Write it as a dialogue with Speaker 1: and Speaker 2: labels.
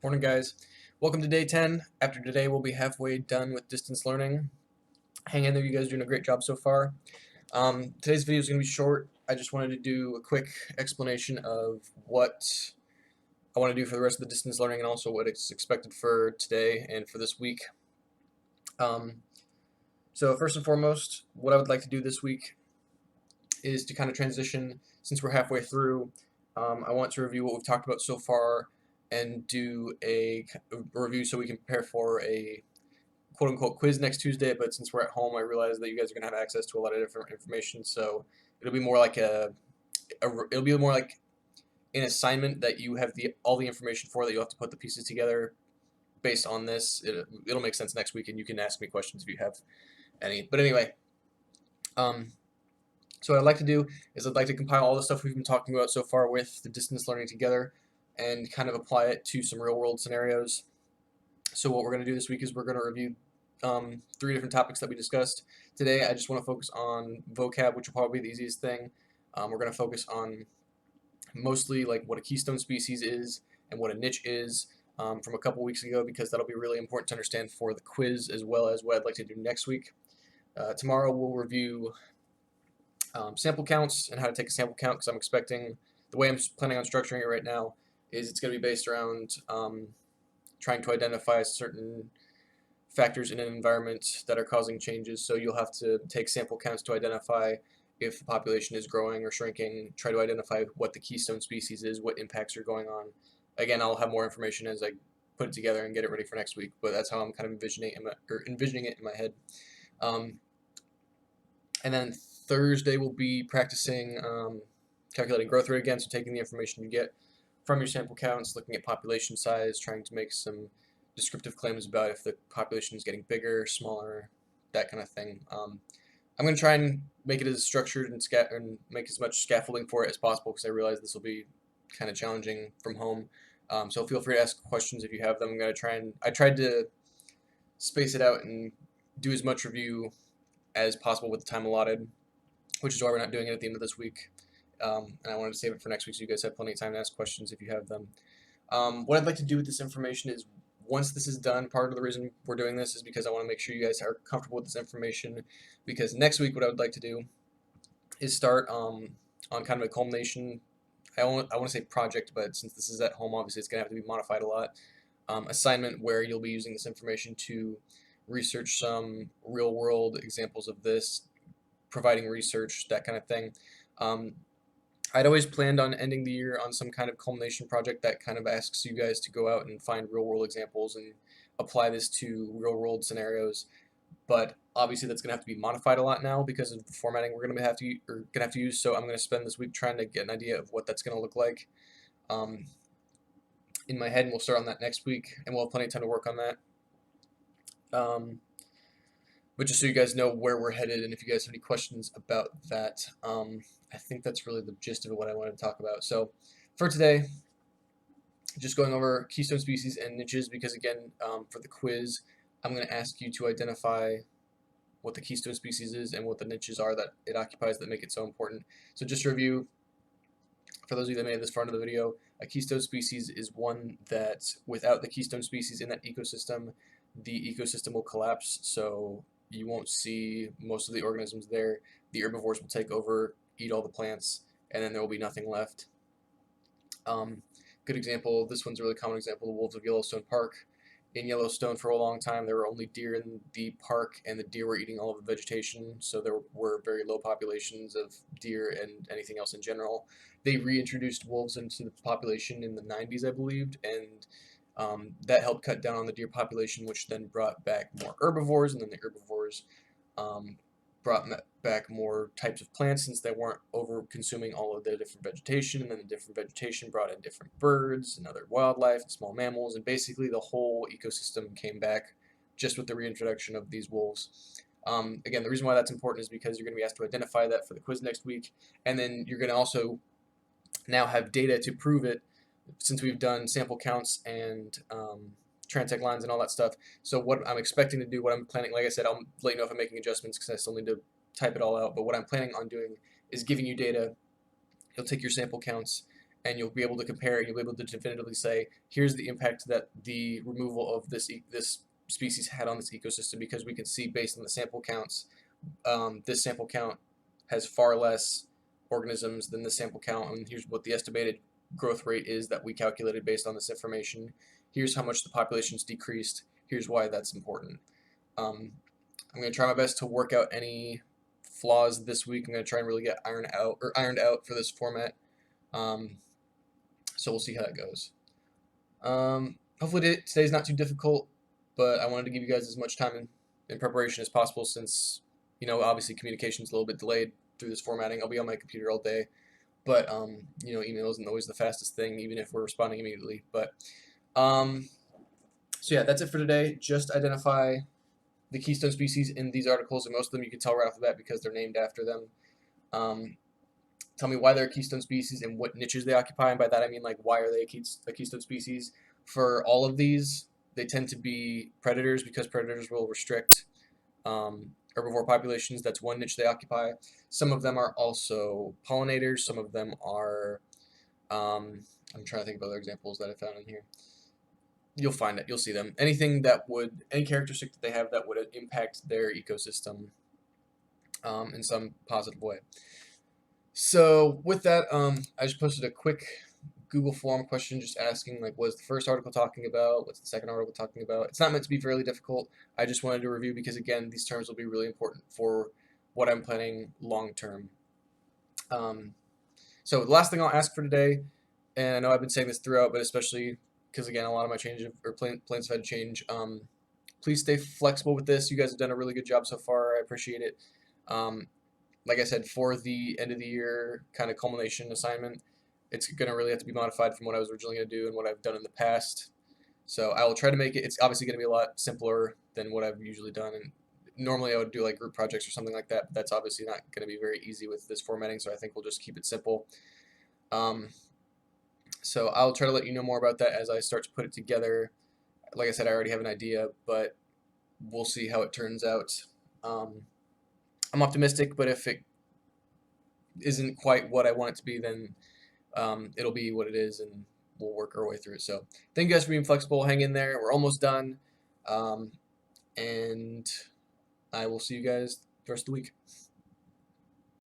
Speaker 1: Morning, guys. Welcome to day 10. After today, we'll be halfway done with distance learning. Hang in there, you guys are doing a great job so far. Today's video is going to be short. I just wanted to do a quick explanation of what I want to do for the rest of the distance learning and also what is expected for today and for this week. So first and foremost, what I would like to do this week is to kind of transition, since we're halfway through, I want to review what we've talked about so far and do a review so we can prepare for a quote-unquote quiz next Tuesday. But since we're at home, I realize that you guys are going to have access to a lot of different information, so it'll be more like it'll be more like an assignment that you have all the information for, that you'll have to put the pieces together based on this. It'll make sense next week, and you can ask me questions if you have any. But anyway, so what I'd like to do is I'd like to compile all the stuff we've been talking about so far with the distance learning together and kind of apply it to some real world scenarios. So what we're going to do this week is we're going to review 3 different topics that we discussed. Today I just want to focus on vocab, which will probably be the easiest thing. We're going to focus on mostly like what a keystone species is and what a niche is from a couple weeks ago, because that'll be really important to understand for the quiz, as well as what I'd like to do next week. Tomorrow we'll review sample counts and how to take a sample count, because I'm expecting, the way I'm planning on structuring it right now is it's going to be based around trying to identify certain factors in an environment that are causing changes. So you'll have to take sample counts to identify if the population is growing or shrinking, try to identify what the keystone species is, what impacts are going on. Again, I'll have more information as I put it together and get it ready for next week, but that's how I'm kind of envisioning it in my head. And then Thursday we'll be practicing calculating growth rate again, so taking the information you get from your sample counts, looking at population size, trying to make some descriptive claims about if the population is getting bigger, smaller, that kind of thing. I'm going to try and make it as structured and make as much scaffolding for it as possible, because I realize this will be kind of challenging from home. So feel free to ask questions if you have them. I tried to space it out and do as much review as possible with the time allotted, which is why we're not doing it at the end of this week. And I wanted to save it for next week so you guys have plenty of time to ask questions if you have them. What I'd like to do with this information is, once this is done, part of the reason we're doing this is because I want to make sure you guys are comfortable with this information, because next week what I would like to do is start on kind of a culmination. I want to say project, but since this is at home, obviously it's going to have to be modified a lot. Assignment where you'll be using this information to research some real world examples of this, providing research, that kind of thing. I'd always planned on ending the year on some kind of culmination project that kind of asks you guys to go out and find real world examples and apply this to real world scenarios. But obviously that's going to have to be modified a lot now because of the formatting we're going to have to use. So I'm going to spend this week trying to get an idea of what that's going to look like in my head, and we'll start on that next week, and we'll have plenty of time to work on that. But just so you guys know where we're headed, and if you guys have any questions about that, I think that's really the gist of what I wanted to talk about. So for today, just going over keystone species and niches, because again, for the quiz, I'm going to ask you to identify what the keystone species is and what the niches are that it occupies that make it so important. So just to review, for those of you that made it this far into the video, a keystone species is one that, without the keystone species in that ecosystem, the ecosystem will collapse. So you won't see most of the organisms there. The herbivores will take over, eat all the plants, and then there will be nothing left. Good example, this one's a really common example, the wolves of Yellowstone Park. In Yellowstone, for a long time, there were only deer in the park, and the deer were eating all of the vegetation, so there were very low populations of deer and anything else in general. They reintroduced wolves into the population in the 90s, I believe, and that helped cut down on the deer population, which then brought back more herbivores, and then the herbivores brought back more types of plants, since they weren't over consuming all of the different vegetation, and then the different vegetation brought in different birds and other wildlife and small mammals, and basically the whole ecosystem came back just with the reintroduction of these wolves. Again, the reason why that's important is because you're going to be asked to identify that for the quiz next week, and then you're going to also now have data to prove it, since we've done sample counts and transect lines and all that stuff. So what I'm expecting to do, what I'm planning, like I said, I'll let you know if I'm making adjustments because I still need to type it all out, but what I'm planning on doing is giving you data. You'll take your sample counts, and you'll be able to compare, and you'll be able to definitively say, here's the impact that the removal of this species had on this ecosystem, because we can see based on the sample counts, this sample count has far less organisms than the sample count, and here's what the estimated growth rate is that we calculated based on this information. Here's how much the population's decreased. Here's why that's important. I'm going to try my best to work out any flaws this week. I'm going to try and really get ironed out for this format. So we'll see how that goes. Hopefully today's not too difficult, but I wanted to give you guys as much time in preparation as possible, since, you know, obviously communication's a little bit delayed through this formatting. I'll be on my computer all day, but you know, email isn't always the fastest thing, even if we're responding immediately. But so yeah, that's it for today. Just identify the keystone species in these articles, and most of them you can tell right off the bat because they're named after them. Tell me why they're a keystone species and what niches they occupy, and by that I mean, like, why are they a keystone species? For all of these, they tend to be predators, because predators will restrict herbivore populations. That's one niche they occupy. Some of them are also pollinators. Some of them are, I'm trying to think of other examples that I found in here. You'll find it. You'll see them. Anything that would, any characteristic that they have that would impact their ecosystem in some positive way. So with that, I just posted a quick Google form question just asking, like, what's the first article talking about? What's the second article talking about? It's not meant to be fairly difficult. I just wanted to review because, again, these terms will be really important for what I'm planning long term. So the last thing I'll ask for today, and I know I've been saying this throughout, but especially because, again, a lot of my plans have had to change. Please stay flexible with this. You guys have done a really good job so far. I appreciate it. Like I said, for the end of the year kind of culmination assignment, it's going to really have to be modified from what I was originally going to do and what I've done in the past. So I will try to make it, it's obviously going to be a lot simpler than what I've usually done. And normally I would do like group projects or something like that, but that's obviously not going to be very easy with this formatting, so I think we'll just keep it simple. So I'll try to let you know more about that as I start to put it together. Like I said, I already have an idea, but we'll see how it turns out. I'm optimistic, but if it isn't quite what I want it to be, then it'll be what it is, and we'll work our way through it. So thank you guys for being flexible. Hang in there. We're almost done. And I will see you guys the rest of the week.